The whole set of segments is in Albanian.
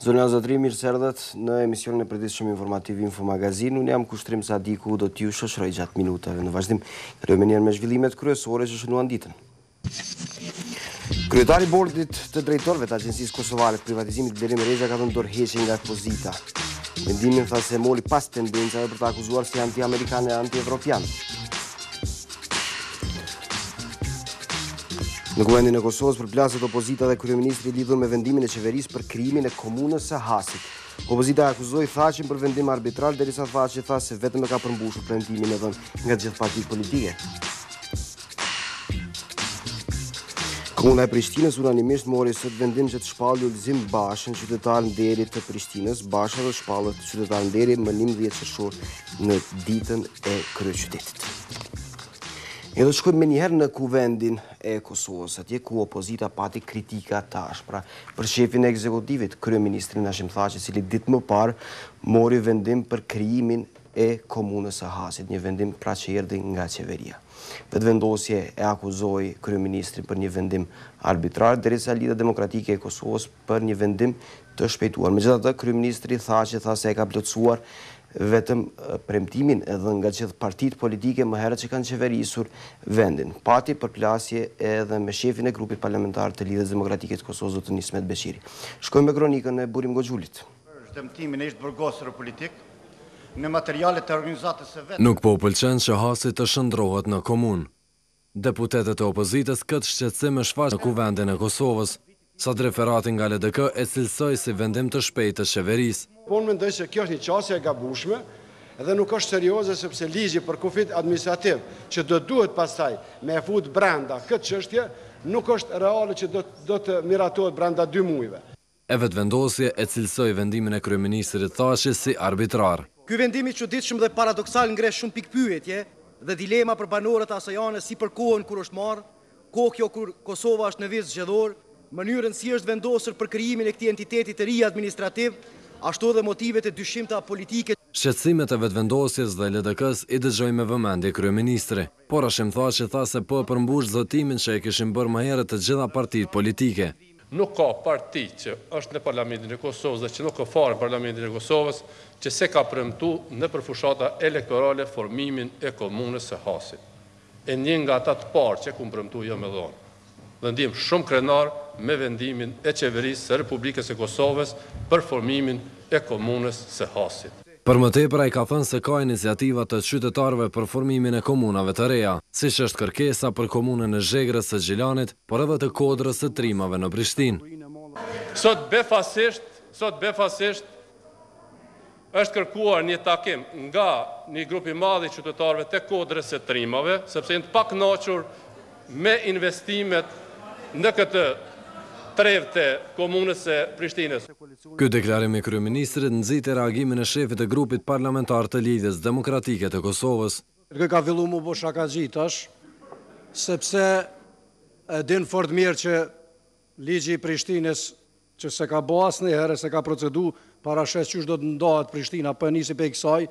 Zonja Zotri, mirë se erdhët në emisionin e përditshëm informativ Infomagazin. Unë jam Kushtrim Sadiku, do t'ju shoqëroj gjatë minutave. Në vazhdim, kalojmë njëherë me zhvillimet kryesore që shënuan ditën. Kryetari i bordit të drejtorëve të Agjencisë Kosovare të Privatizimit Blerim Rexha ka dhënë dorëheqje nga pozita. Vendimin tha se moli pas tendencave për të akuzuar si anti-amerikan e anti-evropian. Në kuvendin e Kosovës përplaset opozita dhe kryeministri lidhur me vendimin e qeverisë për krijimin e komunës së Hasit. Opozita akuzoi Thaçin për vendim arbitral, derisa Thaçi tha se vetëm e ka përmbushur premtimin e dhënë nga gjithë partitë politike. Komuna e Prishtinës unanimisht mori sot vendim që të shpallë Ulzim Bashën, qytetar nderi të Prishtinës. Basha do shpallët qytetar nderi më 11 qershor në ditën e kryeqytetit. Edhe shkojmë me njëherë në kuvendin e Kosovës, atje ku opozita pati kritika të ashpra për shefin e ekzekutivit, kryeministrin Hashim Thaçi, i cili ditë më parë mori vendim për krijimin e komunës së Hasit, një vendim pra që erdhi nga qeveria. Vetëvendosje e akuzoi kryeministrin për një vendim arbitrar, derisa Lidhja Demokratike e Kosovës për një vendim të shpejtuar. Megjithatë, kryeministri Thaçi tha se e ka plotësuar vetëm premtimin edhe nga gjithë partitë politike më herët që kanë qeverisur vendin. Pati përplasje edhe me shefin e grupit parlamentar të Lidhjes Demokratike të Kosovës, Zot Nismet Beqiri. Shkojmë me kronikën e Burim Goxhulit. Dëmtimin e ish burgosur politik në materialet e organizatës së vet. Nuk po pëlqen që Hasi të shndrohet në komunë. Deputetët e opozitës këtë shqetësim e shfaq në kuvendin e Kosovës. Sot referati nga LDK e cilësoi si vendim të shpejtë të qeverisë. Po unë mendoj se kjo është një qasje e gabueshme dhe nuk është serioze, sepse ligji për kufit administrativ që duhet pastaj me e fut brenda këtë çështje nuk është reale që do të miratohet brenda 2 muajve. E vetëvendosje e cilësoi vendimin e kryeministrit Thaçi si arbitrar. Ky vendim i çuditshëm dhe paradoksal ngre shumë pikë pyetje dhe dilema për banorët e asaj ane, si për kohën kur është marrë, kohë kjo kur Kosova është në vit zgjedhor, mënyrën si është vendosur për krijimin e këtij entiteti të ri administrativ, ashtu edhe motivet e dyshimta politike. Shqetësimet e vetëvendosjes dhe LDK-s i dëgjoi me vëmendje kryeministri, por Hashim Thaçi tha se po e përmbush zotimin që e kishin bërë më herët të gjitha partitë politike. Nuk ka parti që është në Parlamentin e Kosovës dhe që nuk ka fare në Parlamentin e Kosovës që se ka premtuar në përfushata elektorale formimin e komunës së Hasit. E një nga ata të parë që ku premtuar jo me dhonë. Dhe ndiem shumë krenar me vendimin e qeverisë së Republikës së Kosovës për formimin e komunës së Hasit. Për më tepër ai ka thënë se ka iniciativa të qytetarëve për formimin e komunave të reja, siç është kërkesa për komunën e Zhegrës së Gjilanit, por edhe të Kodrës së Trimave në Prishtinë. Sot befasisht është kërkuar një takim nga një grup i madh i qytetarëve të Kodrës së Trimave, sepse janë të pakënaqur me investimet në këtë trev të komunës së Prishtinës. Ky deklarim i kryeministrit nxiti reagimin e shefit të grupit parlamentar të Lidhjes Demokratike të Kosovës. Kjo ka filluar më bo shakaxhitash, sepse e din fort mirë që ligji i Prishtinës që se ka bë asnjëherë, se ka procedu para shes qysh do të ndahet Prishtina, po nisi pe kësaj,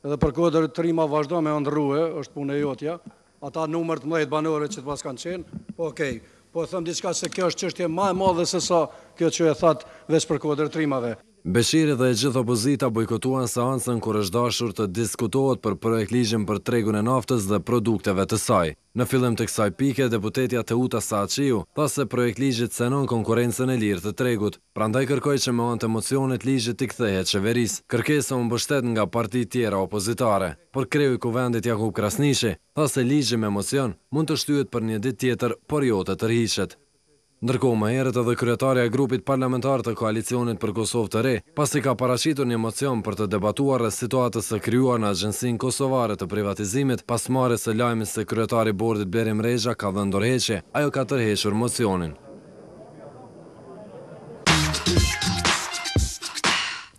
edhe për Kodër Trima vazhdo me ndrrue, është punë e jotja. Ata numër të mëdhenj banorë që pas kanë qenë, po okej. Po them diçka se kjo është çështje më e madhe se sa kjo që e that veç për Kodër Trimave. Beqiri dhe e gjithë opozita bojkotuan seancën kur është dashur të diskutohet për projektligjin për tregun e naftës dhe produkteve të saj. Në fillim të kësaj pike, deputetja Teuta Saqiu tha se projektligji cënon konkurrencën e lirë të tregut, prandaj kërkoi që me anë të mocionit ligji të kthehet qeverisë. Kërkesa u mbështet nga partitë tjera opozitare, por kreu i kuvendit Jakub Krasniqi tha se ligji me mocion mund të shtyhet për një ditë tjetër, por jo të tërhiqet. Ndërkohë më herët edhe kryetaria e grupit parlamentar të koalicionit për Kosovë të re, pasi ka paraqitur një mocion për të debatuar rreth situatës së krijuar në Agjencinë Kosovare të Privatizimit, pas marrjes së lajmit se kryetari i bordit Blerim Rexha ka dhënë dorëheqje, ajo ka tërhequr mocionin.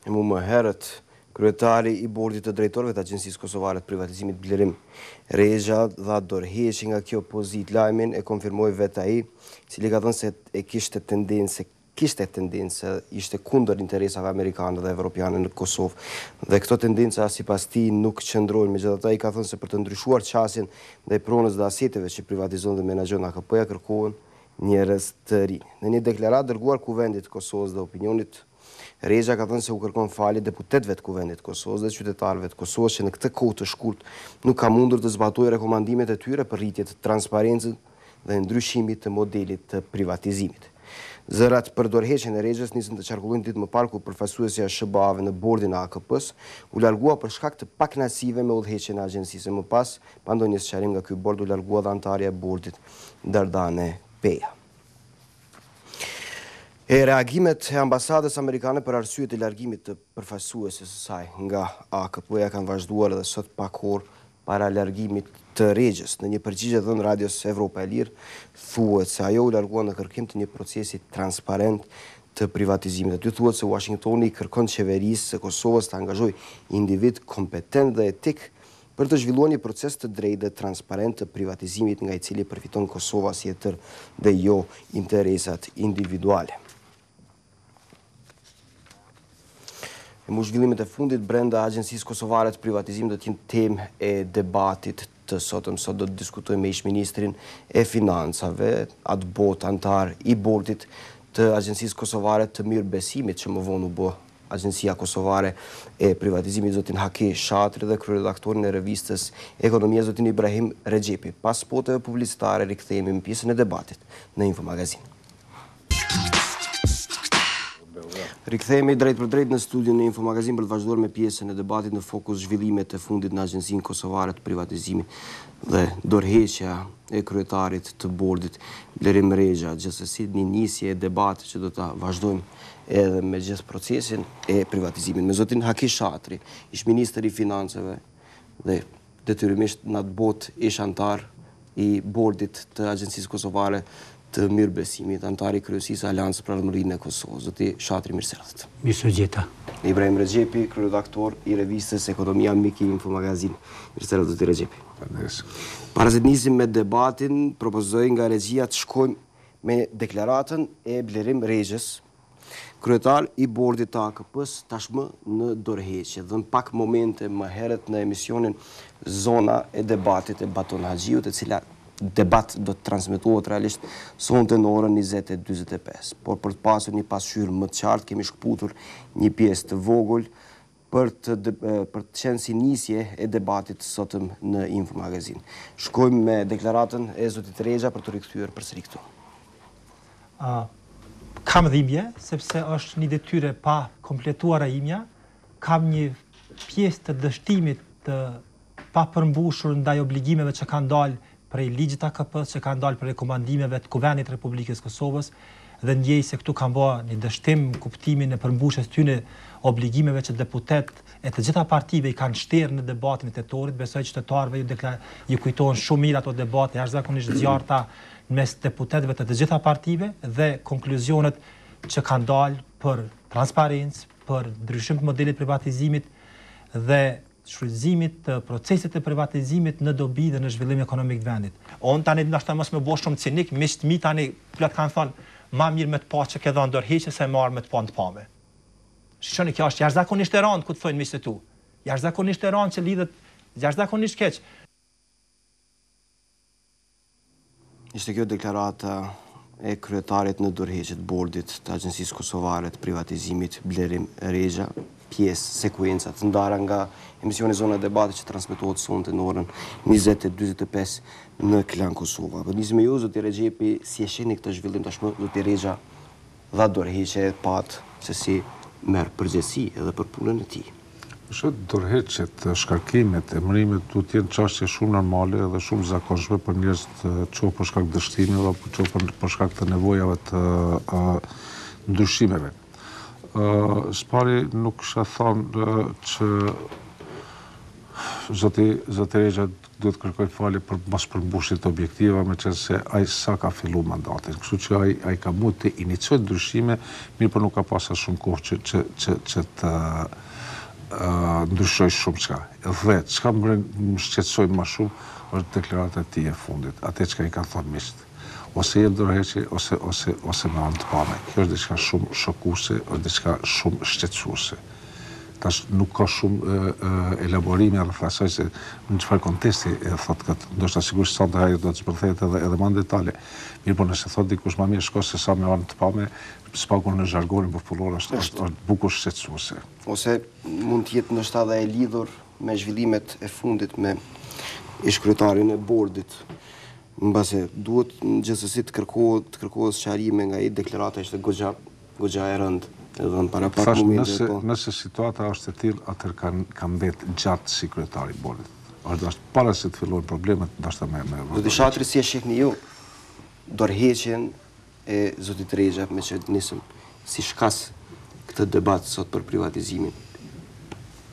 Më herët, kryetari i bordit të drejtorëve të Agjencisë Kosovare të Privatizimit Blerim Rexha dha dorëheqje nga kjo pozitë. Lajmin e konfirmoi vetë ai, i cili ka thënë se e kishte tendencë, ishte kundër interesave amerikane dhe evropiane në Kosovë. Dhe këto tendenca sipas tij nuk qëndrojnë. Megjithatë ai ka thënë se për të ndryshuar qasjen ndaj pronës dhe aseteve që privatizon dhe menaxhon AKP-ja kërkohen njerëz të rinj. Në një deklaratë dërguar kuvendit të Kosovës dhe opinionit Rexha ka thënë se u kërkon falje deputetëve të Kuvendit të Kosovës dhe qytetarëve të Kosovës që në këtë kohë të shkurt nuk ka mundur të zbatojë rekomandimet e tyre për rritje të transparencës dhe ndryshimit të modelit të privatizimit. Zërat për dorëheqjen e Rexhës nisën të qarkullojnë ditë më parë kur përfaqësuesja e SBA-ve në bordin e AKP-s u largua për shkak të pakënaqësive me udhëheqjen e Agjencise. Më pas, pa ndonjë sqarim nga ky bord, u largua dhe antarja e bordit Dardane Peja. E reagimet e ambasadës amerikane për arsye të largimit të përfaqësuesës së saj nga AKP-ja kanë vazhduar edhe sot pak orë para largimit të Rexhës. Në një përgjigje dhënë Radios Evropa e Lirë, thuhet se ajo u largua në kërkim të një procesi transparent të privatizimit. Aty thuhet se Washingtoni kërkon qeverisë së Kosovës të angazhojë individ kompetent dhe etik për të zhvilluar një proces të drejtë dhe transparent të privatizimit nga i cili përfiton Kosova si e tërë dhe jo interesat individuale. Mu zhvillimet e fundit brenda Agjencisë Kosovare të Privatizimit do të jenë temë e debatit të sotëm. Sot do të diskutojmë me ish-ministrin e financave, atë botë antar i bordit të Agjencisë Kosovare të Mirëbesimit, që më vonë u bë Agjencia Kosovare e Privatizimit, zotin Haki Shatri, dhe kryeredaktorin e revistes Ekonomia, zotin Ibrahim Rexhepi. Pas spoteve publicitare rikthehemi në pjesën e debatit në Info Magazin. Rikthehemi drejt për drejt në studion në Info Magazin për të vazhduar me pjesën e debatit në fokus zhvillimet e fundit në Agjencinë Kosovare të Privatizimit dhe dorëheqja e kryetarit të bordit Blerim Rexha. Gjithsesi një nisje e debatit që do ta vazhdojmë edhe me gjithë procesin e privatizimit. Me zotin Haki Shatri, ish-ministër i financave dhe detyrimisht në atë botë ish antar i bordit të Agjencisë Kosovare të Mirëbesimit, antari kryesisë Aleancës për Ardhmërinë e Kosovës. Zoti Shatri, mirë se erdhët. Mirë se gjeta. Ibrahim Rexhepi, kryeredaktor i revistes Ekonomia mik i Info Magazin. Mirë se erdhët, zoti Rexhepi. Para se të nisim me debatin, propozoj nga regjia të shkojmë me deklaratën e Blerim Rexhes, kryetar i bordit të AKP-s, tashmë në dorëheqje. Dhën pak momente më herët në emisionin Zona e debatit e Baton Haxhiut, e cila debat do të transmetohet realisht sonte në orën 20:45. Por për të pasur një pasqyrë më të qartë, kemi shkputur një pjesë të vogël për të qenë si nisje e debatit sotëm në Info Magazin. Shkojmë me deklaratën e zotit Rexha për të rikthyer përsëri këtu. Kam dhimbje, sepse është një detyre pa kompletuar e imja. Kam një pjesë të dështimit të pa përmbushur ndaj obligimeve që kanë dalë prej ligjit AKP-s, që kanë dalë për rekomandimeve të Kuvendit Republikës Kosovës, dhe ndjej se këtu kanë bërë një dështim kuptimin e përmbushjes tyne obligimeve që deputet e të gjitha partive i kanë shterë në debatin e tetorit. Besoj që qytetarëve ju kujtohen shumë mirë ato debate jashtëzakonisht zjarrta mes deputetëve të gjitha partive dhe konkluzionet që kanë dalë për transparencë, për ndryshim të modelit privatizimit dhe shfrytëzimit të procesit të privatizimit në dobi dhe në zhvillim ekonomik të vendit. Unë tani ndoshta mos më bëj shumë cinik, miqtë mi tani plot kanë thonë, ma mirë me të pa që ke dhënë dorëheqje se marr me të pa të pame. Shikoni, kjo është jashtëzakonisht e rëndë, ku të thonë miqtë tu. Jashtëzakonisht e rëndë që lidhet jashtëzakonisht keq. Ishte kjo deklarata e kryetarit në dorëheqje të bordit të Agjencisë Kosovare të Privatizimit Blerim Rexha, pjesë sekuenca të ndara nga emisioni Zona e debatit që transmetohet sonte në orën 20:45 në Klan Kosova. Po nisim me ju, zoti Rexhepi, si e shihni këtë zhvillim tashmë? Zoti Rexha dha dorëheqje, pat se si merr përgjegjësi edhe për punën e tij. Dorëheqjet, shkarkimet, emërimet duhet të jenë çështje shumë normale dhe shumë zakonshme për njerëz të çoh për shkak të dështimeve apo çoh për shkak të nevojave të ndryshimeve. Spari nuk kisha thonë që zoti Rexha duhet kërkoj falje për mos përmbushje të objektive, me qenë se ai sa ka filluar mandatin. Kështu që ai ka mund të iniciojë ndryshime, mirë por nuk ka pasur shumë kohë që të ndryshoj shumë çka. Dhe çka më shqetësoi më shumë është deklarata e tij e fundit, atë çka i ka thonë miqt. Ose jep dorëheqje ose me anë të pame. Kjo është diçka shumë shokuese, është diçka shumë shqetësuese. Tash nuk ka shumë elaborime rreth asaj se në çfarë konteksti e thot këtë. Ndoshta sigurisht sot ajo do të zbërthehet edhe më në detale. Mirë, po nëse thot dikush më mirë shko se sa me anë të pame, spaku në zhargonin popullor është bukur shqetësuese. Ose mund të jetë ndoshta edhe e lidhur me zhvillimet e fundit me ish kryetarin e bordit. Mbase duhet gjithsesi të kërkohet sqarime nga ai, deklarata ishte goxha e rëndë. Thash, nëse situata është e tillë, atëherë ka mbet gjatë si kryetari i bordit. Është para se të fillojnë problemet, ndoshta me Zoti Shatri, si e shihni ju dorëheqjen e zotit Rexha, me që nisëm si shkas këtë debat sot për privatizimin?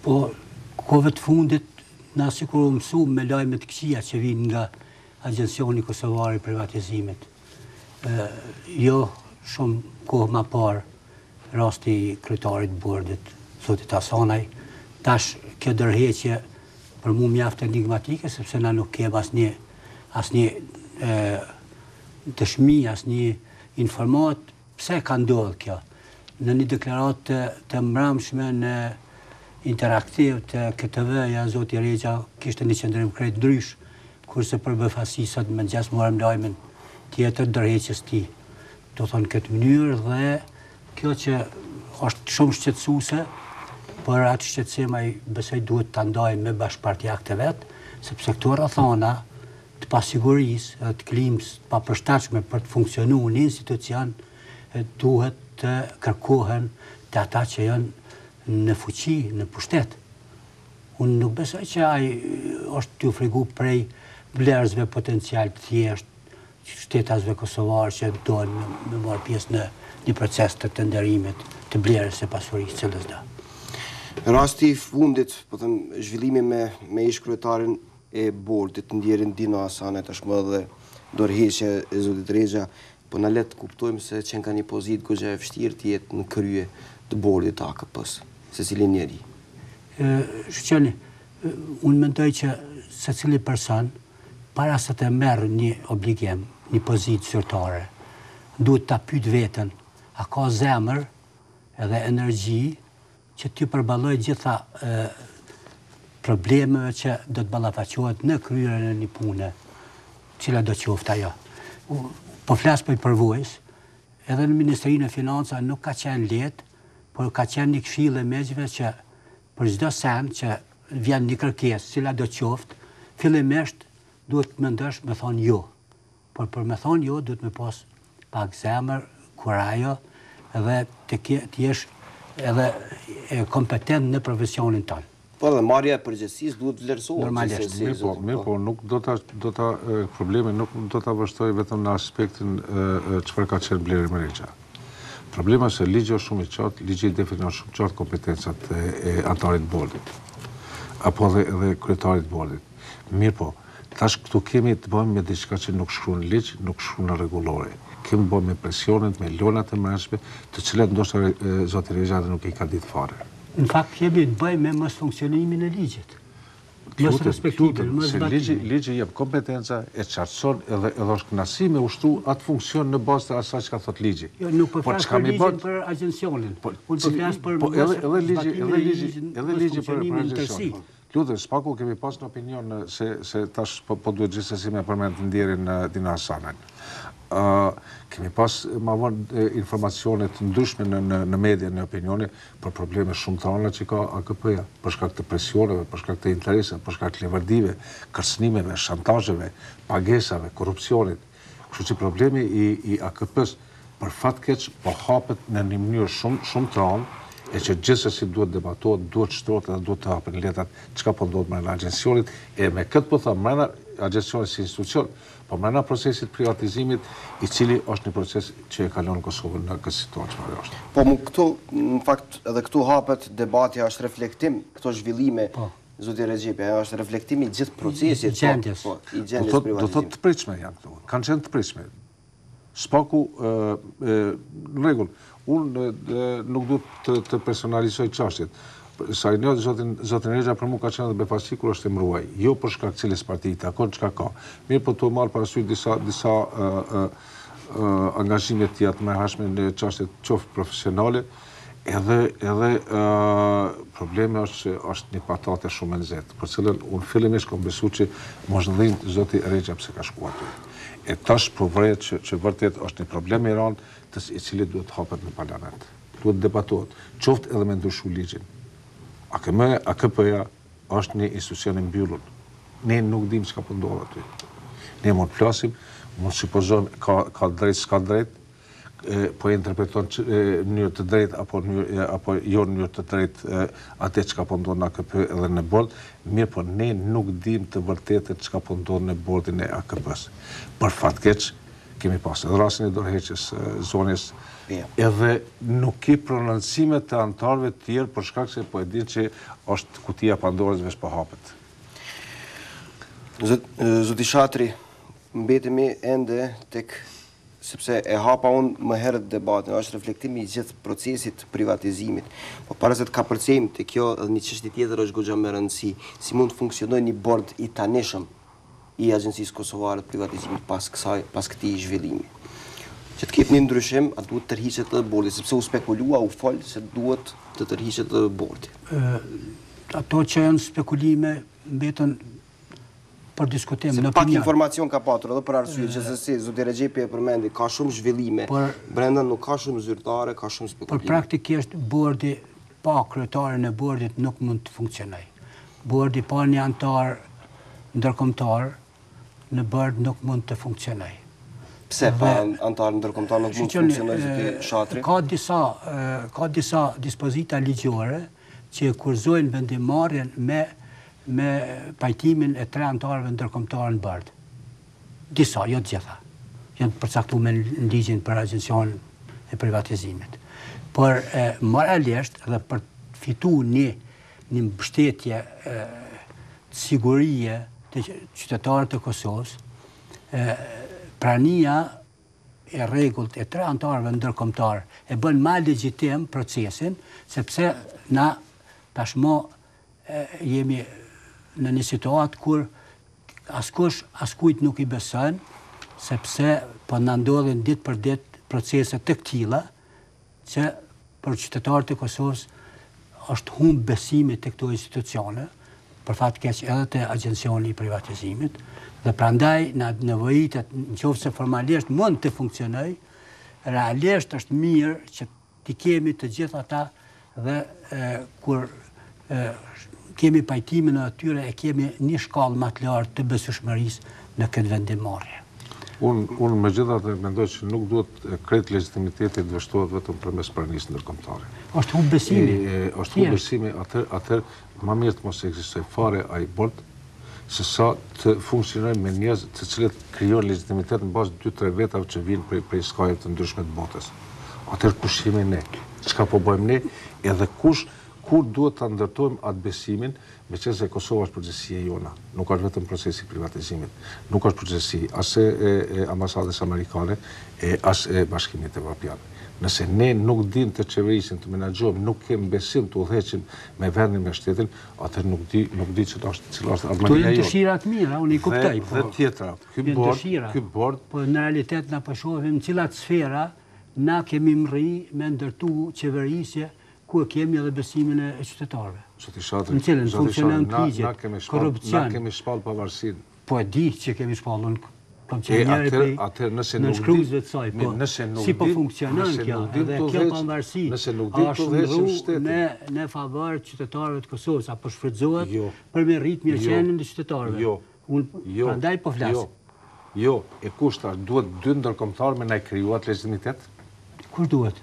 Po, kohëve të fundit, na sikur u mësu me lajme të këqija që vinë nga Agjencioni Kosovare Privatizimit. Jo shumë kohë më parë, rasti kryetarit bordit, zotit Hasanaj, tash kjo dorëheqje për mua mjaft enigmatike, sepse na nuk kem asnjë dëshmi, asnjë informat pse ka ndodhur kjo. Në një deklaratë të mbrëmshme në interaktiv të KTV-ja, zoti Rexha kishte një qendrim krejt ndrysh, kurse për befasi sot më ngjas morëm lajmin tjetër dorëheqjes të tij. Do thonë këtë mënyrë dhe kjo që është shumë shqetësuese, por atë shqetësim ai besoj duhet ta ndajë me bashkëpartiakët e vet, sepse këto rrethana të pasigurisë, të klimës të papërshtatshme për të funksionuar një institucion duhet të kërkohen të ata që janë në fuqi, në pushtet. Unë nuk besoj që ai është t'u fregu prej vlerësve potencial të thjesht, shtetasve kosovarë që dojnë me marrë pjesë në një proces të tenderimit të blerës e pasurisë cilës da. Rasti i fundit, po them, zhvillimi me ish kryetarin e bordit, ndjerin Dino Hasanaj tashmë dhe dorëheqja e zotit Rexha, po na le të kuptojmë se që ka një pozitë goxha e vështirë të jetë në krye të bordit të AKP-s, secili njeri. Shqeni, unë mendoj që secili person, para se të merë një obligim, një pozitë zyrtare, duhet ta pyet veten, a ka zemër edhe energji që t'ju përballoj gjitha problemeve që do të ballafaqohet në kryerjen e një pune, cila do qoftë ajo. Po flas për përvojës, edhe në Ministrinë e Financave nuk ka qenë lehtë, por ka qenë një këshill e mezhve që për çdo sen që vjen një kërkesë, cila do qoftë, fillimisht duhet të mendosh me thonë jo. Por për me thonë jo, duhet me pas pak zemër, kurajo, edhe të jesh edhe kompetent në profesionin tonë. Po dhe marrja e përgjegjësisë duhet vlerësohet. Normalisht. Mirë, po nuk problemi nuk do ta vështoj vetëm në aspektin çfarë ka qenë Blerim Rexha. Problemi është se ligji është shumë i qartë, ligji definon shumë qartë kompetencat e antarit bordit, apo edhe kryetarit bordit. Mirë po, tash këtu kemi të bëjmë me diçka që nuk shkruan në ligj, nuk shkruan në rregullore. Kemi bëjmë me presionet, me lonat e mbrëmshme, të cilat ndoshta zoti Rexha nuk i ka ditë fare. Në fakt kemi të bëjmë me mos funksionimin e ligjit. Mos respektimin, mos zbatimin. Ligji jep kompetenca, e qartëson edhe është kënaqësi me ushtru atë funksion në bazë të asaj çka thot ligji. Jo, nuk po flas për ligjin për agjencionin. Unë po flas për edhe ligji për agjencionin. Lutem, spaku kemi pas në opinion se tash po duhet gjithsesi me përmend ndjerin Dino Hasanaj. Kemi pas ma vonë informacione të ndryshme në media, në opinione, për probleme shumë të rënda që ka AKP-ja, për shkak të presioneve, për shkak të interesave, për shkak të levardive, kërcënimeve, shantazheve, pagesave, korrupsionit. Kështu që problemi i AKP-s për fat keq po hapet në një mënyrë shumë të rëndë, e që gjithsesi duhet debatohet, duhet shtrohet dhe duhet të hapen letat çka po ndodh brenda agjencionit, e me këtë po them brenda agjencionit si institucion, po brenda procesit privatizimit, i cili është një proces që e kalon Kosovën në këtë situatë çfarë është. Po këtu, në fakt, edhe këtu hapet debati, është reflektim këto zhvillime, zoti Rexhepi, është reflektimi i gjithë procesit. I gjendjes privatizimit. Do thotë të pritshme janë këto, kanë qenë të pritshme. Spaku, në rregull, unë nuk du të personalizoj çështjet. Sa i njoh zotin Rexha për mua ka qenë dhe befasi kur është emëruar, jo për shkak cilës partii takon çka ka. Mirë, po të marr parasysh disa angazhime të tjera të mëhershme në çështje qoftë profesionale, Edhe problemi është që është një patate shumë e nxehtë, për cilën unë fillimisht kam besu që mos ndhin zoti Rexhepi pse ka shkuar aty. E tash provret që vërtet është një problem i rëndë i cili duhet hapet në parlament. Duhet debatohet, qoftë edhe me ndryshu ligjin. AKP-ja është një institucion i mbyllur. Ne nuk dim çka po ndodh aty. Ne mund të flasim, mund të supozojmë ka drejt, s'ka drejt, po e interpreton në mënyrë të drejtë apo jo në mënyrë të drejtë atë çka po ndodh në AKP edhe në bord, mirë po ne nuk dim të vërtetën çka po ndodh në bordin e AKP-s. Për fatkeq kemi pasur edhe rastin e Doreheqjes zonës, edhe nuk ki prononcime të anëtarëve të tjerë për shkak se po e dinë që është kutia Pandorës veç po hapet. Zoti Shatri, mbetemi ende tek, sepse e hapa unë më herët debatin, është reflektimi i gjithë procesit privatizimit. Po para se të kapërcejmë të kjo edhe një çështje tjetër është goxha me rëndësi, si mund të funksionojë një bord i tanishëm i Agjencisë Kosovare të Privatizimit pas këtij zhvillimi. Që të ketë një ndryshim, a duhet të tërhiqet edhe bordi, sepse u spekulua, u fol se duhet të tërhiqet edhe bordi. Ato që janë spekulime mbetën për diskutim në opinion. Pak informacion ka patur edhe për arsye që se zoti Rexhepi e përmendi, ka shumë zhvillime, brenda nuk ka shumë zyrtare, ka shumë spekulime. Por praktikisht bordi pa kryetarin e bordit nuk mund të funksionojë. Bordi pa një anëtar ndërkombëtar në bord nuk mund të funksionojë. Pse pa anëtar ndërkombëtar nuk mund të funksionojë zoti Shatri? Ka disa dispozita ligjore që kurzojnë vendimarrjen me pajtimin e 3 anëtarëve ndërkombëtar në bord. Disa, jo të gjitha. Janë përcaktuar në ligjin për Agjencion e Privatizimit. Por moralisht dhe për të fituar një mbështetje sigurie të qytetarët të Kosovës, prania e rregullt e 3 anëtarëve ndërkombëtar e bën më legjitim procesin, sepse na tashmë jemi në një situatë kur askujt nuk i beson, sepse po na ndodhin ditë për ditë procese të këtilla që për qytetarët e Kosovës është humb besimi të këto institucione, për fat keq edhe të Agjencioni i Privatizimit, dhe prandaj na nevojitet, nëse formalisht mund të funksionojë, realisht është mirë që t'i kemi të gjitha ata dhe kur kemi pajtimin e atyre e kemi një shkallë më të lartë të besueshmërisë në këtë vendimmarrje. Unë megjithatë mendoj që nuk duhet krejt legitimiteti të vështrohet vetëm përmes pranisë ndërkombëtare. Është humb besimi. Është humb besimi, atëherë më mirë të mos ekzistojë fare ai bord, se sa të funksionojë me njerëz të cilët krijojnë legitimitet në bazë 2-3 vetave që vijnë prej skajeve të ndryshme të botës. Atëherë kush jemi ne? Çka po bëjmë ne? Edhe kur duhet ta ndërtojmë atë besimin, meqense Kosova është përgjegjësia jona, nuk është vetëm procesi i privatizimit, nuk është përgjegjësi as e ambasadës amerikane as e Bashkimit Evropian. Nëse ne nuk dim të qeverisim, të menaxhojmë, nuk kemi besim të udhëheqim me vendin me shtetin, atëherë nuk di cila është armëria jote. Këto dëshira të mira, unë i kuptoj. Dhe tjetra, ky bord, po në realitet na po shohim cilat sfera na kemi mrri me ndërtu qeverisje ku kemi edhe besimin e qytetarëve. Zoti Shatri, në cilën funksionon ligjet, korrupsion. Na kemi shpall pavarësinë. Po e di që kemi shpallur. Atëherë nëse nuk di, si po funksionon kjo, dhe kjo pavarësi është ndru në favor qytetarëve të Kosovës, apo shfrytëzohet për me rrit mirëqenien e qytetarëve. Unë prandaj po flas. Jo, e kushta duhet 2 ndërkombëtarë me na krijuat legitimitet? Kush duhet?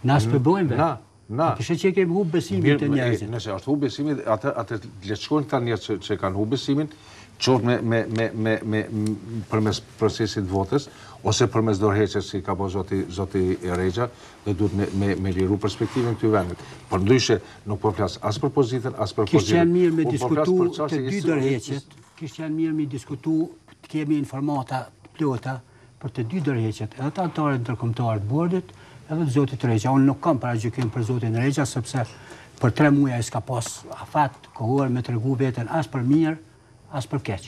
Na s'pëbojmë vetë. Kështu që kemi humb besimin të njerëzit. Nëse është humb besimi, atë le të shkojnë këta njerëz që kanë humb besimin, qoftë me përmes procesit votës, ose përmes Doreheqjes si ka bërë zoti Rexha, dhe duhet me liru perspektivën këtyre vendit. Por ndryshe nuk po flas as për pozitën, as për pozitën. Kishte qenë mirë me diskutu të dy Doreheqjet, kishte qenë mirë me diskutu të kemi informata të plota për të dy Doreheqjet, edhe të anëtarët ndërkombëtar të bordit, edhe të zotit Rexha. Unë nuk kam paragjykim për zotin Rexha, sepse për 3 muaj s'ka pas afat kohor me tregu veten as për mirë, as për keq.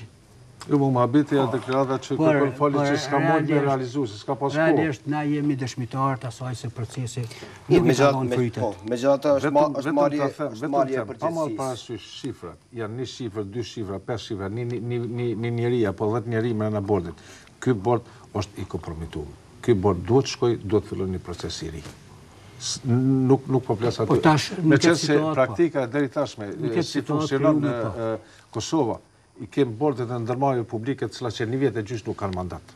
Jo, më habiti e deklarata që kërkon falje që s'ka mund me realizu, se s'ka pas kohë. Realisht, na jemi dëshmitarë të asaj se procesi nuk i ka dhënë fritet. Megjithatë është marrje për pa marrë parasysh shifrat, janë 1 shifër, 2 shifra, 5 shifra, një njeri apo 10 njeri me në bordit. Ky bord është i kompromituar. Ky bord duhet shkoj, duhet fillon një proces i ri. Nuk po plas aty. Me qenë se praktika deri tashme, si funksionon në Kosova, i kemi bordet e ndërmarrjeve publike të cilat që 1 vjet e gjysmë nuk kanë mandat.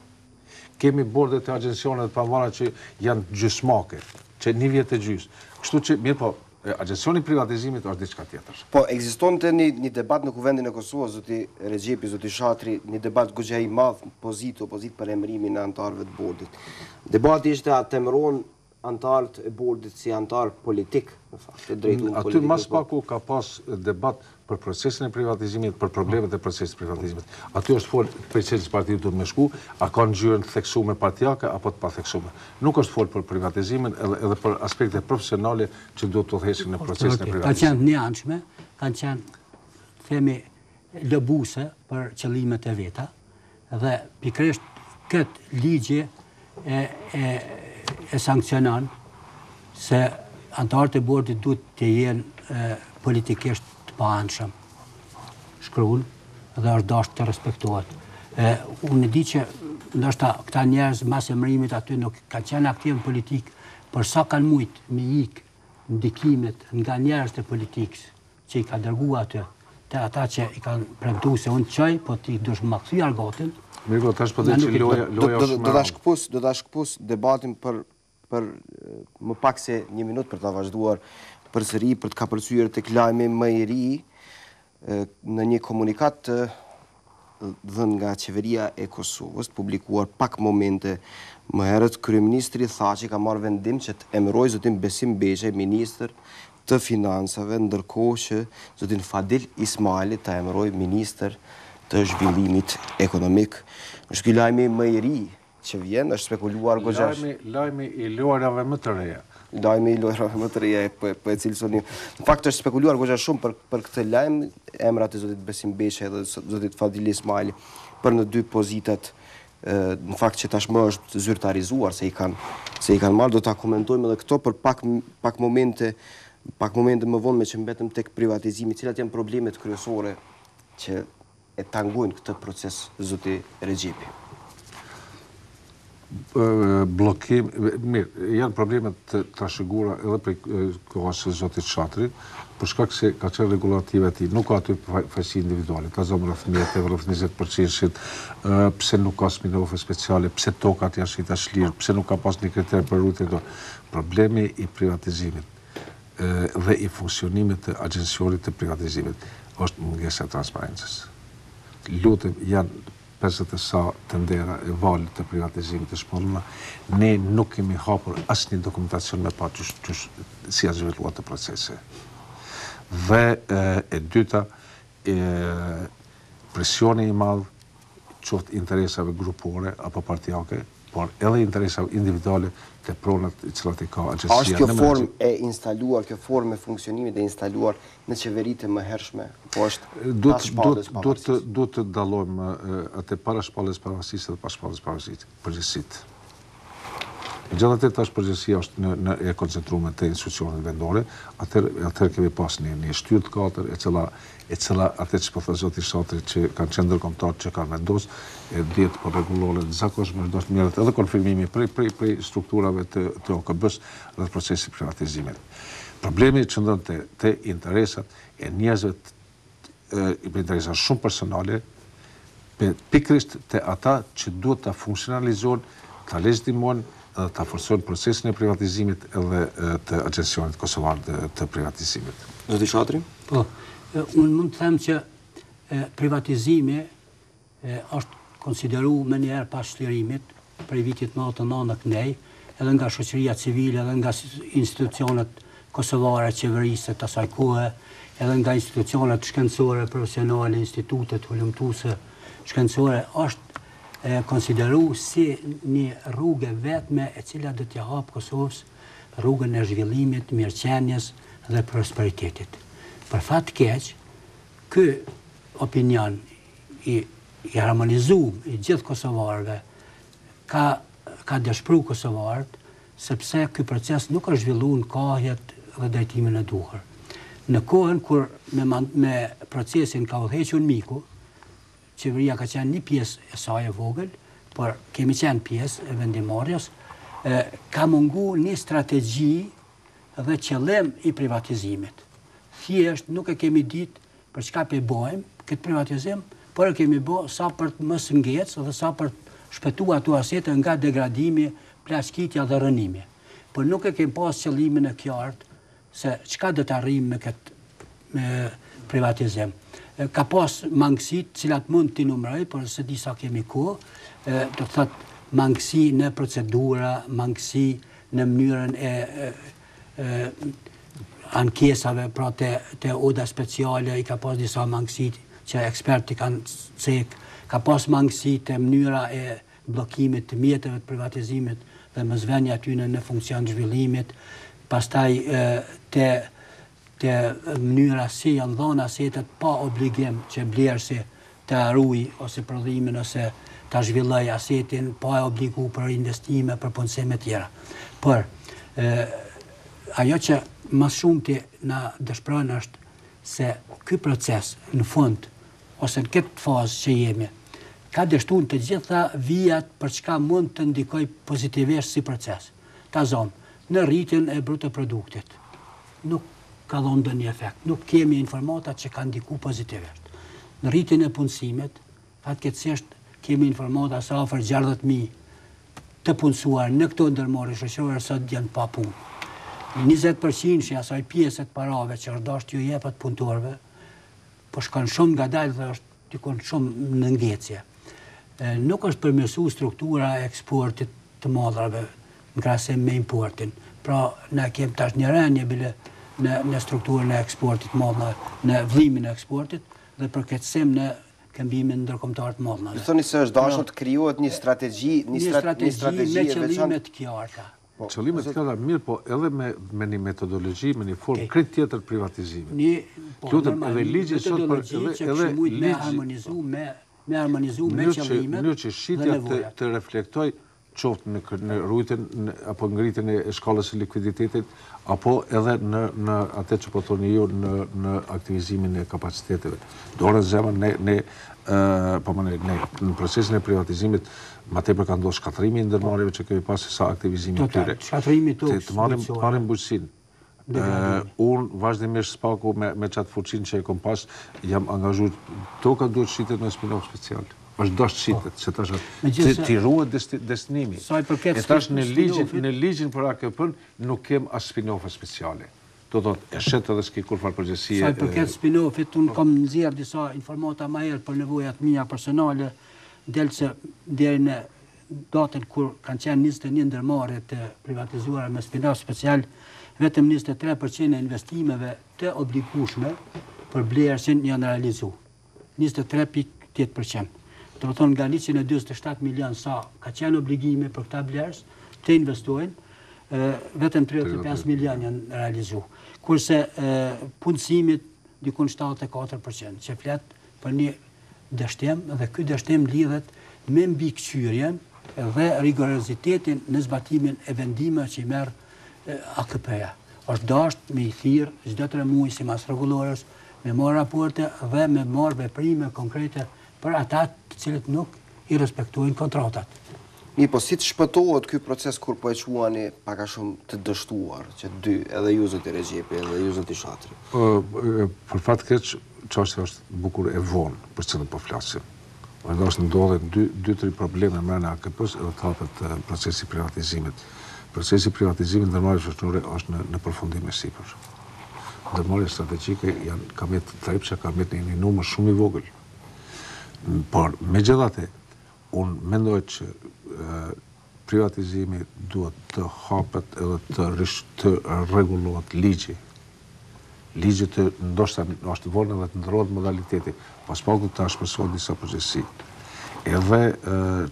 Kemi bordet e agjencioneve të pavara që janë gjysmake, që 1 vjet e gjysmë. Kështu që, mirë po, agjencioni privatizimit është diçka tjetër. Po, ekzistonte një debat në kuvendin e Kosovës, zoti Rexhepi, zoti Shatri, një debat goxha i madh, opozit për emërimin e antarëve të bordit. Debati ishte a temëron antarët e bordit si antar politik, në fakt, e drejtuar politik. Aty mas paku ka pas debat për procesin e privatizimit, për problemet e procesit privatizimit. Aty është folë për çelës partiut të me shku, a ka ngjyrën të theksuar partijake apo të patheksuar. Nuk është folë për privatizimin edhe për aspekte profesionale që duhet të udhëheqin në procesin e privatizimit. Kanë qenë njanshme, kanë qenë, themi, lëbuse për qëllimet e veta, dhe pikërisht këtë ligje e sankcionon se antarët e bordit duhet të jenë politikisht të paanshëm. Shkruan dhe është dashur të respektohet. Unë di që ndoshta këta njerëz mas emërimit aty nuk kanë qenë aktiv në politik, por sa kanë mujt me ik ndikimet nga njerëz të politikës që i ka dërguar aty, te ata që i kanë premtuar se unë çoj, po ti dush më kthy argatin. Mirë, tash po dhe që loja është do ta shkpus debatin për më pak se 1 minutë për ta vazhduar përsëri për të kapërcyer tek lajmi më i ri në një komunikat dhënë nga qeveria e Kosovës, publikuar pak momente më herët, kryeministri tha që ka marrë vendim që të emërojë zotin Besim Beshaj, ministër të financave, ndërkohë që zotin Fadil Ismaili ta emërojë ministër të zhvillimit ekonomik. Është ky lajmi më i ri që vjen, është spekuluar goxha. Lajmi i lojrave më të reja. Lajmi i lojrave më të reja po e cilësoni. Në fakt është spekuluar goxha shumë për këtë lajm, emrat e zotit Besim Beshaj dhe zotit Fadil Ismaili për në 2 pozitat, në fakt që tashmë është zyrtarizuar se i kanë marrë, do ta komentojmë edhe këto për pak momente më vonë, me që mbetëm tek privatizimi, cilat janë problemet kryesore që e tangojnë këtë proces, zoti Rexhepi. Blokim, mirë, janë problemet të trashëguara edhe për kohës së zotit Shatrit, për shkak se ka qenë regulative ti, nuk ka aty faqësi individuale, ka zonë rreth mjeteve, rreth 20%, pse nuk ka sminofe speciale, pse tokat janë shita shlirë, pse nuk ka pas një kriter për rrugët e këto. Problemi i privatizimit dhe i funksionimit të agjencionit të privatizimit është mungesa e transparencës. Lutem, janë 50 e sa të ndera e valet të privatizimit të shpolluna, ne nuk kemi hapur asnjë dokumentacion me pa si janë zhvilluar të procese. Dhe e dyta, presioni i madh qoftë interesave grupore apo partijake, por edhe interesave individuale të pronat i cilat i ka agjencia. Është kjo formë e instaluar, kjo formë e funksionimit e instaluar në qeveritë më hershme, po është pas shpalljes pavarësisë? Duhet të dallojmë atë para shpalljes pavarësisë dhe pas shpalljes përgjithësisë. Megjithatë tash përgjithësia është e koncentruar te institucionet vendore, atëherë kemi pas një shtyrë të katër e cila atë që po thot zoti Shatri që kanë qenë ndërkombëtar që kanë vendosur dihet po rregullohen zakonisht do të merret edhe konfirmimi prej strukturave të OKB-s dhe procesit privatizimit. Problemi qëndron te interesat e njerëzve i interesa shumë personale, pikërisht te ata që duhet ta funksionalizojnë, ta legitimojnë dhe ta forsojnë procesin e privatizimit edhe të agjencionit Kosovare të privatizimit. Zoti Shatri? Po, unë mund të them që privatizimi është konsideru më njerë pas shlirimit prej vitit 99 në kënej, edhe nga shoqëria civile, edhe nga institucionet kosovare, qeverisë të asaj kohe, edhe nga institucionet shkencore, profesionale, institutet, hulumtuse, shkencore, është konsideru si një rrugë vetme e cila do t'ja hap Kosovës rrugën e zhvillimit, mirëqenies dhe prosperitetit. Për fat keq, ky opinion i i harmonizuar i gjithë kosovarëve ka dëshpëruar kosovarët, sepse ky proces nuk është zhvilluar në kohjet dhe drejtimin e duhur. Në kohën kur me procesin ka udhëhequr miku, qeveria ka qenë një pjesë e saj e vogël, por kemi qenë pjesë e vendimarrjes, ka mungu një strategji dhe qëllim i privatizimit. Thjesht nuk e kemi ditë për çka pe bëjmë këtë privatizim, por e kemi bë sa për të mos ngecë dhe sa për të shpëtuar ato asete nga degradimi, plaçkitja dhe rënimi. Por nuk e kemi pas qëllimin e qartë se çka do të arrijmë me këtë privatizim. Ka pas mangësit cilat mund t'i numëroj, por se di sa kemi kohë, do të thotë mangësi në procedura, mangësi në mënyrën e ankesave, pra te oda speciale, i ka pas disa mangësi që eksperti kanë cek, ka pas mangësi të mënyra e blokimit të mjeteve të privatizimit dhe mëzvenja atyne në funksion zhvillimit, pastaj të mënyra si janë dhënë asetet pa obligim që blerësi të arruj ose prodhimin ose të zhvilloj asetin, pa e obligu për investime, për punësime tjera. Por, ajo që më shumë të na dëshpëron është se ky proces në fund, ose në këtë fazë që jemi, ka dështuar të gjitha vijat për çka mund të ndikoj pozitivisht si proces. Ta zonë, në rritjen e bruto produktit, nuk ka dhënë ndonjë efekt, nuk kemi informata që ka ndiku pozitivisht. Në rritjen e punësimit, fatkeqësisht kemi informata sa afër 60.000 të punësuar në këto ndërmarrje shoqërore sot janë pa punë. 20% që asaj pjesë të parave që ardhasht ju jepet punëtorëve, po shkon shumë ngadalë dhe është dikon shumë në ngecje. Nuk është përmirësuar struktura e eksportit të modrave në krahasim me importin. Pra, ne kemi tash një rënje bile në strukturën e eksportit modna, në vëllimin e eksportit dhe përkeqësim në këmbimin ndërkombëtar të modna. Ju thoni se është dashur të krijohet një strategji me qëllime të qarta. Qëllimet të qarta mirë, po edhe me një metodologji, me një formë krejt tjetër privatizimit. Lutem, edhe ligji sot për edhe ligji me harmonizu me qëllimet mënyrë që shitja të reflektoj qoftë në rrujtjen apo ngritjen e shkallës së likuiditetit, apo edhe në atë që po thoni ju në aktivizimin e kapaciteteve. Dorën zemën në procesin e privatizimit ma tepër ka ndodhur shkatrimi i ndërmarrjeve që kemi pasur sa aktivizimi i tyre. Shkatrimi të marrim bujqësinë. Unë vazhdimisht spaku me qatë fuqinë që e kom pas, jam angazhuar toka duhet shitet në spin-off special. Është dashur shitet, që tash ti ruhet destinimi. E tash në ligjin për AKP-n nuk kem as spin-off speciale. Do të thotë, e shet edhe s'ki kur farë përgjësie. Sa i përket spin-offit, unë kam nxjerr disa informata më herë për nevojat mia personale, del se deri në datën kur kanë qenë 21 ndërmarrje të privatizuara me spin-off special, vetëm 23% e investimeve të obligueshme për blerësin janë realizuar. 23.8%. Do të thonë nga 127 milion sa ka qenë obligime për këta blerës të investojnë, vetëm 35 milion janë realizuar. Kurse punësimit dikun 74%, që flet për një dështim dhe ky dështim lidhet me mbikëqyrjen dhe rigorozitetin në zbatimin e vendimeve që i merr AKP-ja. Është dashur me i thirr çdo 3 muaj sipas rregullores, me marr raporte dhe me marr veprime konkrete për ata të cilët nuk i respektojnë kontratat. Mi, po si të shpëtohet ky proces kur po e quani pak a shumë të dështuar, që dy, edhe ju zoti Rexhepi, edhe ju zoti Shatri? Për fat keq, çështja është bukur e vonë për çfarë po flasim. Ndoshta ndodhen 2-3 probleme brenda AKP-s edhe të hapet procesi i privatizimit. Procesi i privatizimit ndërmarrjes shoqërore është në përfundim e sipër. Ndërmarrjes strategjike ka me të trepsha, ka me një numër shumë i vogël. Por megjithatë, unë mendoj që privatizimi duhet të hapet edhe të rregullohet ligji. Ligji të ndoshta është vonë edhe të ndrohet modaliteti, pas paku të shpesohet disa përgjegjësi. Edhe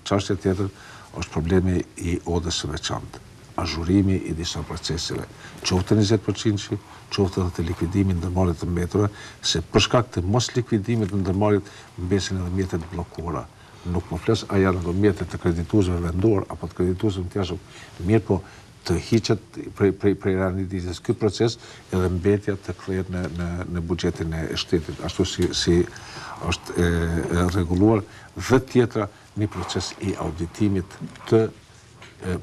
çështja tjetër është problemi i odës së veçantë. azhurimi i disa proceseve, qoftë 20%, qoftë edhe të likuidimit ndërmarrjet të mbetura, se për shkak të mos likuidimit të ndërmarrjet mbesin edhe mjetet bllokuara. Nuk më flas a janë ato mjetet të kredituesve vendor apo të kredituesve të jashtëm, mirë po të hiqet prej realitizës ky proces edhe mbetja të kthehet në buxhetin e shtetit, ashtu si është rregulluar dhe tjetra një proces i auditimit të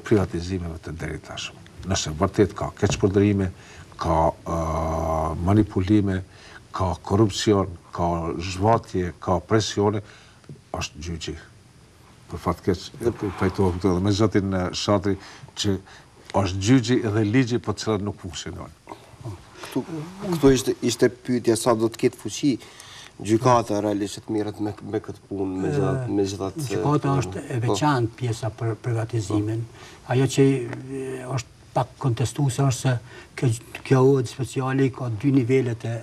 privatizimeve të deri tashmë. Nëse vërtet ka keqpërdorime, ka manipulime, ka korrupsion, ka zhvatje, ka presione, është gjyqi. Për fat keq, pajtohem këtu edhe me zotin Shatri që është gjyqi edhe ligji po të cilat nuk funksionojnë. Këtu ishte pyetja sa do të ketë fuqi gjykata realisht të merret me këtë punë, me gjithatë. Gjykata është e veçantë pjesa për privatizimin. Ajo që është pak kontestuese është se kjo odë speciale ka 2 nivelet e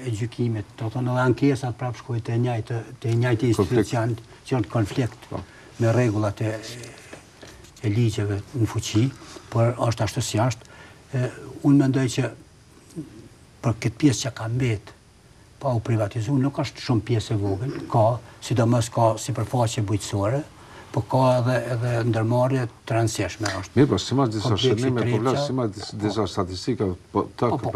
gjykimit. Do të thonë edhe ankesat prapë shkojnë te njëjti institucion që është konflikt me rregullat e ligjeve në fuqi, por është ashtu si është. Unë mendoj që për këtë pjesë që ka mbet pa u privatizuar nuk është shumë pjesë e vogël, sidomos ka sipërfaqe bujqësore, po ka edhe ndërmarrje të rëndësishme është. Mirë, po simas disa shënime, simas disa statistika,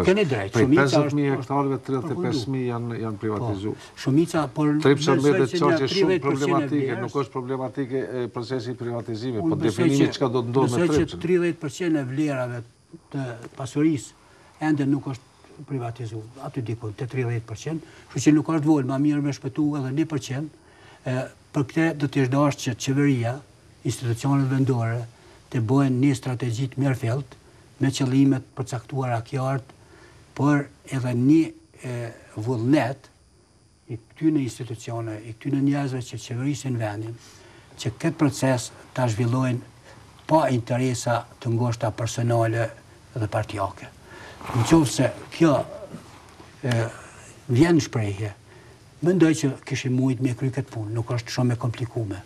keni drejt. Prej 50.000 hektarëve 35.000 janë privatizuar. Shumica, por Trepsa mbetet çështje shumë problematike, nuk është problematike procesi i privatizimit, po definimi çka do të ndodhë me Trepsën. Besoj që 30% e vlerave të pasurisë ende nuk është privatizuar. Aty diku te 30%, kështu që nuk është volë, më mirë me shpëtu edhe 1%. Për këtë do të dashur që qeveria, institucionet vendore të bëjnë një strategji të mirëfillt me qëllimet përcaktuara qartë, por edhe një vullnet i këtyre institucione, i këtyre njerëzve që qeverisin vendin, që këtë proces ta zhvillojnë pa interesa të ngushta personale dhe partijake. Nëse kjo vjen shprehje, mendoj që kishim mujt me kry këtë punë, nuk është shumë e komplikume.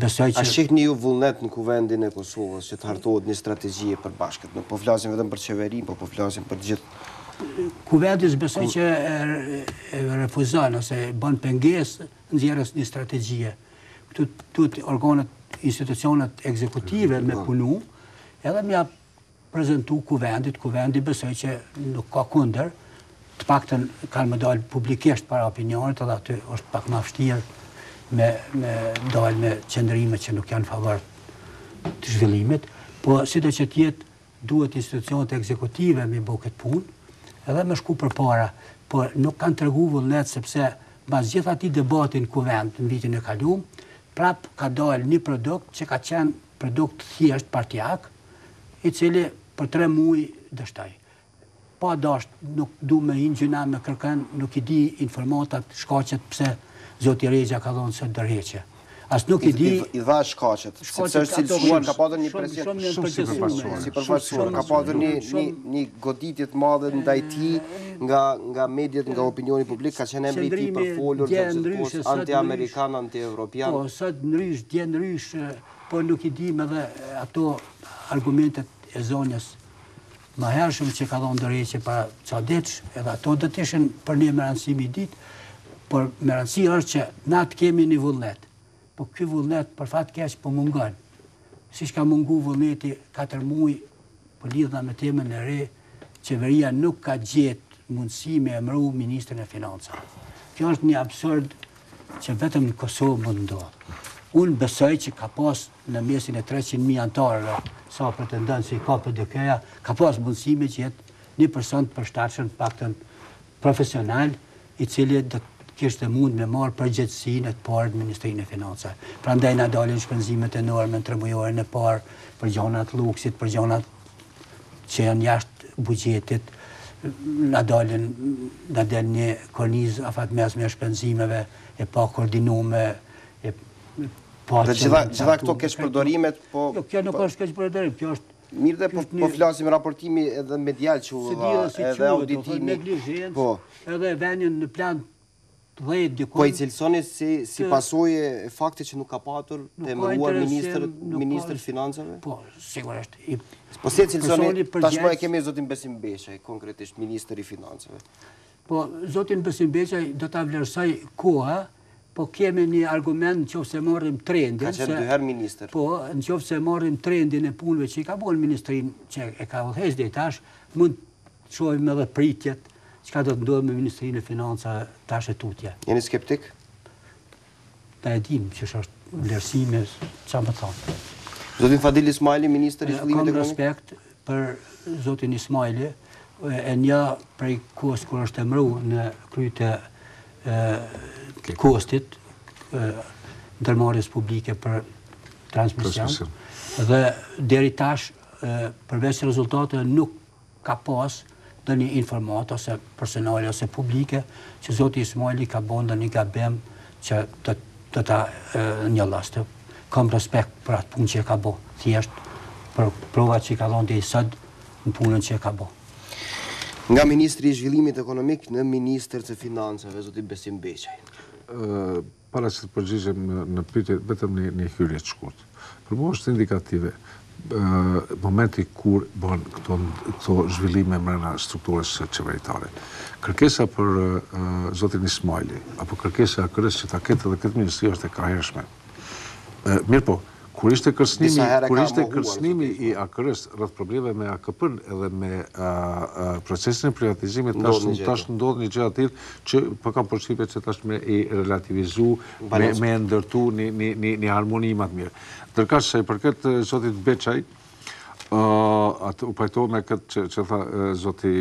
A shihni ju vullnet në kuvendin e Kosovës që të hartohet një strategji e përbashkët? Nuk po flasim vetëm për qeverin, po flasim për gjithë. Kuvendis besoj që refuzon ose bën pengesë nxjerrjes një strategjie. Këtu organet, institucionet ekzekutive me punu, edhe më prezentu kuvendi besoj që nuk ka kundër, të paktën kanë më dalë publikisht para opinionit, edhe aty është pak më vështirë me dalë me qëndrime që nuk janë favor të zhvillimit, po si do që tjetë duhet institucionet ekzekutive me bo këtë punë, edhe me shku për para, po nuk kanë tregu vullnet sepse mbas gjithë atij debatin kuvend në vitin e kaluar, prap ka dalë një produkt që ka qenë produkt thjesht partijak, i cili për 3 muaj dështoi. Pa dasht, nuk du me hinë gjyna me kërkan, nuk i di informatat, shkaqet pse zoti Rexheja ka thonë se Doreheqja. As nuk i di... I dha shkaqet, sepse është cilësuar, ka pasur një presion shumë sipërfaqësuar, ka pasur një goditje të madhe ndaj tij nga mediat, nga opinioni publik, ka qenë emri i tij përfolur, anti-amerikan, anti-evropian. Po, sot ndrysh, dje ndrysh, po nuk i di me dhe ato argumentet e zonjës më hershëm që ka thonë Doreheqja para ca ditësh, edhe ato do të ishin për një me rëndësi mi ditë, por me rëndësi është që na të kemi një vullnet, po ky vullnet për fat keq po mungon. Siç ka mungu vullneti 4 muaj për lidhja me temën e re, qeveria nuk ka gjetë mundësi me emëru ministrin e financave. Kjo është një absurd që vetëm në Kosovë mund ndodhë. Unë besoj që ka pas në mesin e 300.000 antarëve, sa pretendon se i ka PDK-ja, ka pas mundësi me që jetë një person të përshtatshëm, paktën profesional, i cili do të kishte mund me marrë përgjegjësinë e parë në Ministrinë e Financave. Prandaj na dalin shpenzimet enorme në 3 muajorën e parë për gjonat luksit, për gjonat që janë jashtë buxhetit, na dalin një kornizë afatmesme e shpenzimeve e pa koordinuar. Dhe gjitha këto keqpërdorimet, po... Kjo nuk është keqpërdorim, kjo është... Mirë dhe po flasim raportimi edhe medial që u dha, edhe auditimi. Neglijensë, edhe venjen në plan 10 dikon. Po i cilësoni si pasojë e faktit që nuk ka patur të emëruar ministër financave? Po, sigurisht. Po si e cilësoni, tashmë e kemi zotin Besim Beqaj, konkretisht ministër i financave. Po, zotin Besim Beqaj do ta vlerësoj koha, po kemi një argument në qoftë se marrim trendin. Ka qenë 2 herë ministër. Po, në qoftë se marrim trendin e punëve që i ka bërë ministrin që e ka udhëhequr deri tash, mund të shohim edhe pritjet çka do të ndodhë me Ministrinë e Financave tash e tutje. Jeni skeptik? Ta e dim që është vlerësime, çfarë më thonë. Zotin Fadil Ismaili, ministër i zhvillimit ekonomik? Kam respekt për zotin Ismaili, e një prej kohës kur është emëruar në krye të kostit ndërmarrjes publike për transmision. Dhe deri tash përveç rezultateve nuk ka pas ndonjë informat ose personale ose publike që zoti Ismaili ka bën ndonjë gabim që të ta njëllastë. Kam respekt për atë punë që e ka bë, thjesht për provat që i ka dhënë deri sot në punën që e ka bë. Nga ministri i zhvillimit ekonomik në ministër të financave, zoti Besim Beqaj. Para që të përgjigjem në pyetje vetëm një hyrje të shkurtë. Për mua është indikative momenti kur bën këto zhvillime mbrana strukturës qeveritare. Kërkesa për zotin Ismaili, apo kërkesa e AKR-s që ta ketë edhe këtë ministri është e kahershme. Mirë po, kur ishte kërcënimi i AKR-s rreth problemeve me AKP-n edhe me procesin e privatizimit, tash ndodh një gjë aty që po kam përshtypjen se tash me i relativizu, me ndërtu një harmoni më të mirë. Ndërkaq sa i përket zotit Beqaj, u pajtova me këtë që tha zoti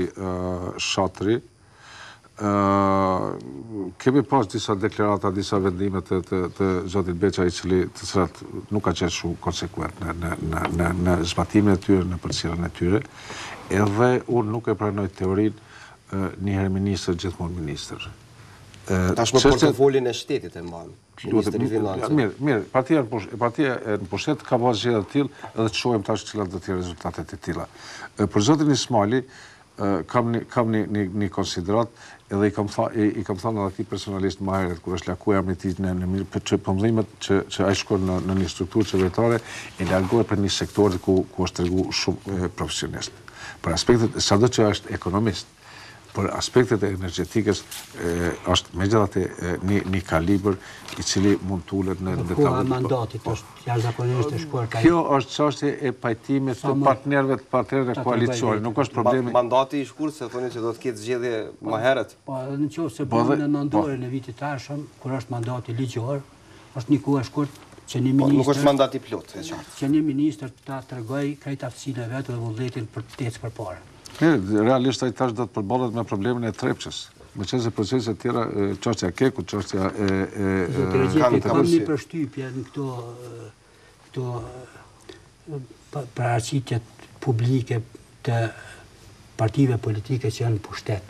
Shatri, kemi pas disa deklarata, disa vendime të zotit Beqaj, të cilat nuk ka qenë shumë konsekuent në zbatimin e tyre, në përcjelljen e tyre, edhe unë nuk e pranoj teorinë një herë ministër, gjithmonë ministër. Tash me portofolin e shtetit e mban. Mirë, partia në pushtet ka pas gjëra të tilla edhe të shohim tash cilat do të jenë rezultatet e tilla. Për zotin Ismaili kam një konsiderat edhe i kam thënë edhe atij personalisht më herët kur është lakuar me tij në pëndrimet që ai shkon në një strukturë qeveritare e largohet për një sektor ku është tregu shumë profesionist. Për aspektet sado që është ekonomist, për aspektet e energjetikës është megjithatë një kalibër i cili mund tulet në detaj. Koha e mandatit është jashtëzakonisht e shkuar. Kjo është çështje e pajtimit të partnerëve të koalicionit, nuk është problemi. Mandati i shkurt se thoni që do të ketë zgjedhje më herët. Po, nëse bëhen në nëndorën e vitit tashëm, kur është mandati ligjor, është një kohë e shkurt që një ministër. Nuk është mandati plot, e qartë. Që një ministër ta tregoj krejt aftësinë e vet dhe vullnetin për të ecë përpara. Realisht ai tash do të përballet me problemin e Trepçës. Meqense proceset e tjera, çështja e Kekut, çështja e kam një përshtypje në këto paraqitjet publike të partive politike që janë në pushtet.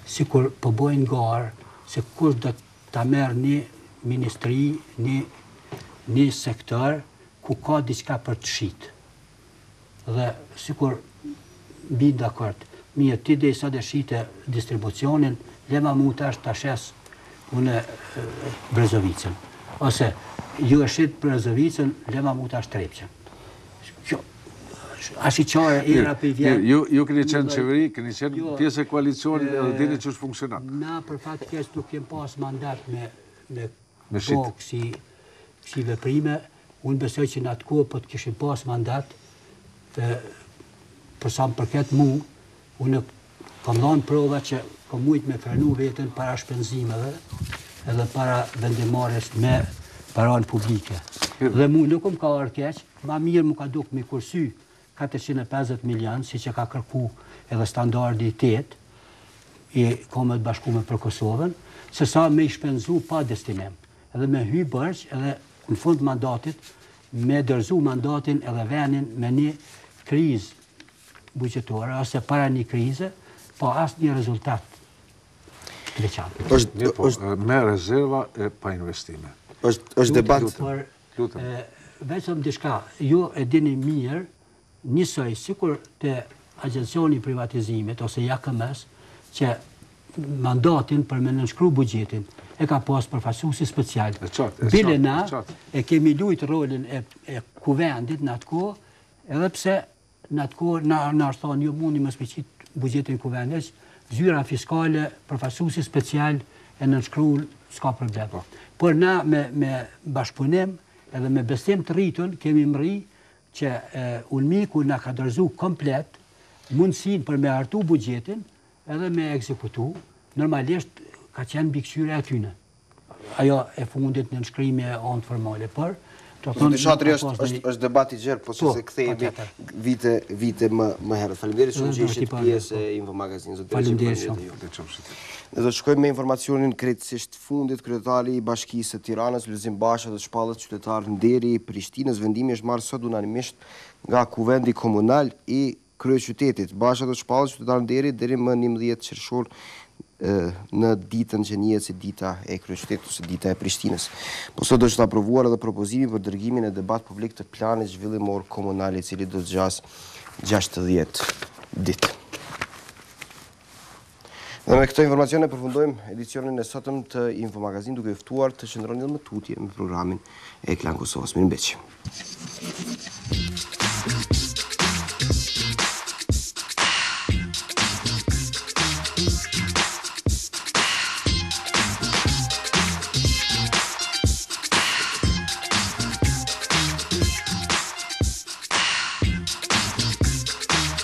Sikur po bojnë garë se kush do ta merr një ministri, një sektor ku ka diçka për të shit. Dhe sikur mbi dakord. Mirë, ti dhe sa dëshite distribucionin, lema mu tash ta shes unë Brezovicën. Ose ju e shit Brezovicën, lema mu tash Trepçën. Kjo, ashtë i qare era për i vjenë. Ju këni qenë qeveri, këni qenë pjesë e koalicionit edhe dini që është funksionat. Na për fakt kjesë nuk jem pas mandat me bok si veprime, unë besoj që në atë kohë po të kishim pas mandat për sa më përket mu, unë kam dhënë prova që kam mujt me frenu veten para shpenzimeve edhe para vendimarrjes me paranë publike. Dhe mu nuk më ka ardhur keq, ma mirë më ka duk me kursy 450 milion, si që ka kërku edhe standardi 8 i Kombeve të Bashkuara për Kosovën, se sa me i shpenzu pa destinim. Edhe me hy bërç, edhe në fund mandatit, me dërzu mandatin edhe venin me një krizë buqetore, ose para një krize, po asë një rezultat të veçantë. Me rezerva e pa investime. është debat. Vetëm diçka, ju e dini mirë, njësoj, sikur të Agjencioni Privatizimit, ose AKM-s, që mandatin për me nënshkru buxhetin e ka pas përfaqësuesi special. Bile na e kemi luajt rolin e kuvendit në atë kohë, edhe pse në atë kohë na është thonë ju mundi më shpejt buxhetin kuvendit, zyra fiskale, përfaqësuesi special e nënshkruar s'ka problem. Por na me bashkëpunim edhe me besim të rritun kemi mri që Ulmiku na ka dorëzuar komplet mundësinë për me hartu buxhetin edhe me ekzekutu. Normalisht ka qenë mbikëqyrja e tyre. Ajo e fundit në nënshkrimi e anë formale, por Zotë Shatri është debat i gjerë, po se kthehemi vite më herët. Faleminderit shumë që ishit pjesë e Infomagazinit. Faleminderit shumë. Ne do të shkojmë me informacionin krejtësisht fundit. Kryetari i Bashkisë së Tiranës, Lulzim Basha, do të shpallet qytetar në deri i Prishtinës. Vendimi është marrë sot unanimisht nga Kuvendi Komunal i kryeqytetit. Basha do të shpallet qytetar në deri më 11 qershor në ditën që njihet si dita e kryeqytetit ose dita e Prishtinës. Po sot është aprovuar edhe propozimi për dërgimin e debat publik të planit zhvillimor komunal, i cili do të zgjasë 60 ditë. Dhe me këto informacione përfundojmë edicionin e sotëm të Infomagazin, duke ftuar të qëndroni edhe më tutje me programin e Klan Kosovës. Mirëmbëngjes.